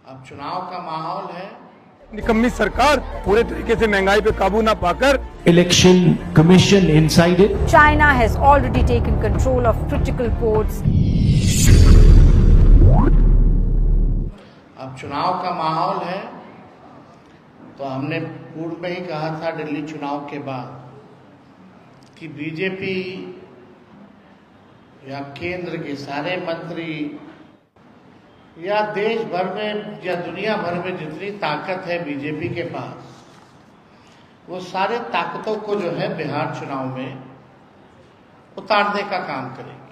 अब चुनाव का माहौल है। निकम्मी सरकार पूरे तरीके से महंगाई पे काबू ना पाकर Election Commission inside it. China has already taken control of critical ports. अब चुनाव का माहौल है, तो हमने पूर्व में ही कहा था दिल्ली चुनाव के बाद कि बीजेपी या केंद्र के सारे मंत्री या देश भर में या दुनिया भर में जितनी ताकत है बीजेपी के पास, वो सारे ताकतों को जो है बिहार चुनाव में उतारने का काम करेंगे।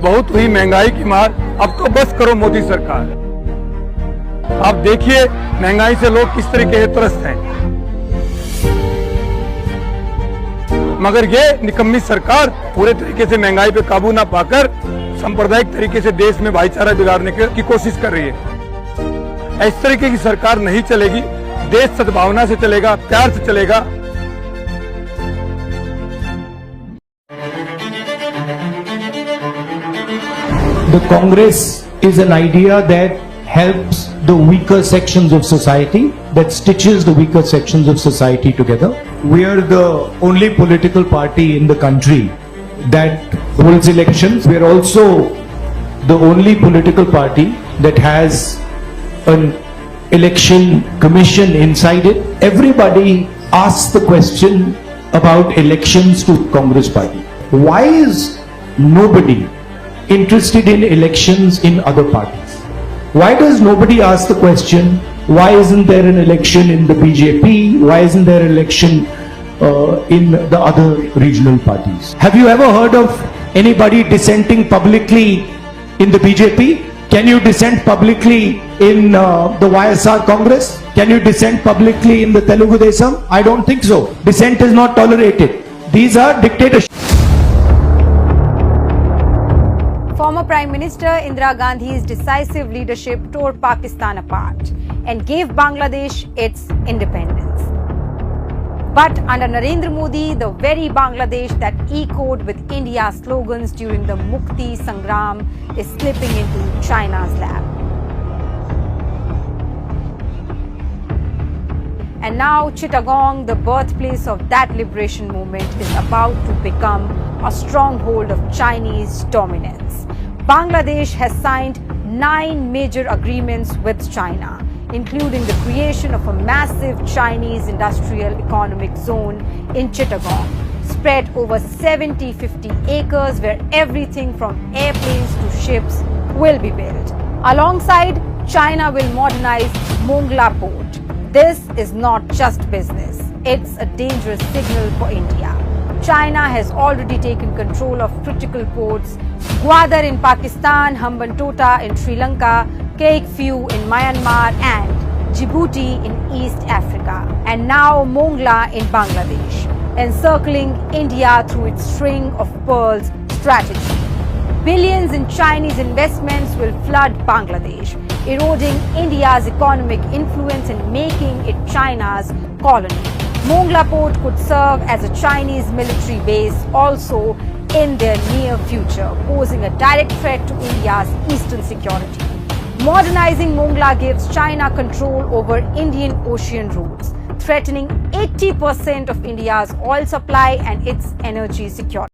बहुत हुई महंगाई की मार, अब तो बस करो मोदी सरकार। आप देखिए महंगाई से लोग किस तरीके से त्रस्त हैं, मगर ये निकम्मी सरकार पूरे तरीके से महंगाई पे काबू ना पाकर सांप्रदायिक तरीके से देश में भाईचारा बिगाड़ने की कोशिश कर रही है। इस तरीके की सरकार नहीं चलेगी। देश सद्भावना से चलेगा, प्यार से चलेगा। The Congress is an idea that helps the weaker sections of society, that stitches the weaker sections of society together. We are the only political party in the country that holds elections. We are also the only political party that has an election commission inside it. Everybody asks the question about elections to Congress party. Why is nobody interested in elections in other parties? Why does nobody ask the question, why isn't there an election in the BJP? Why isn't there an election in the other regional parties? Have you ever heard of anybody dissenting publicly in the BJP? Can you dissent publicly in the YSR Congress? Can you dissent publicly in the Telugu Desam? I don't think so. Dissent is not tolerated. These are dictatorships. Former Prime Minister Indira Gandhi's decisive leadership tore Pakistan apart and gave Bangladesh its independence. But under Narendra Modi, the very Bangladesh that echoed with India's slogans during the Mukti Sangram is slipping into China's lap. And now Chittagong, the birthplace of that liberation movement, is about to become a stronghold of Chinese dominance. Bangladesh has signed 9 major agreements with China, including the creation of a massive Chinese industrial economic zone in Chittagong, spread over 50 acres where everything from airplanes to ships will be built. Alongside, China will modernize Mongla port. This is not just business, it's a dangerous signal for India. China has already taken control of critical ports, Gwadar in Pakistan, Hambantota in Sri Lanka, Keik Phu in Myanmar and Djibouti in East Africa, and now Mongla in Bangladesh, encircling India through its string of pearls strategy. Billions in Chinese investments will flood Bangladesh, eroding India's economic influence and making it China's colony. Mongla port could serve as a Chinese military base also in their near future, posing a direct threat to India's eastern security. Modernizing Mongla gives China control over Indian Ocean routes, threatening 80% of India's oil supply and its energy security.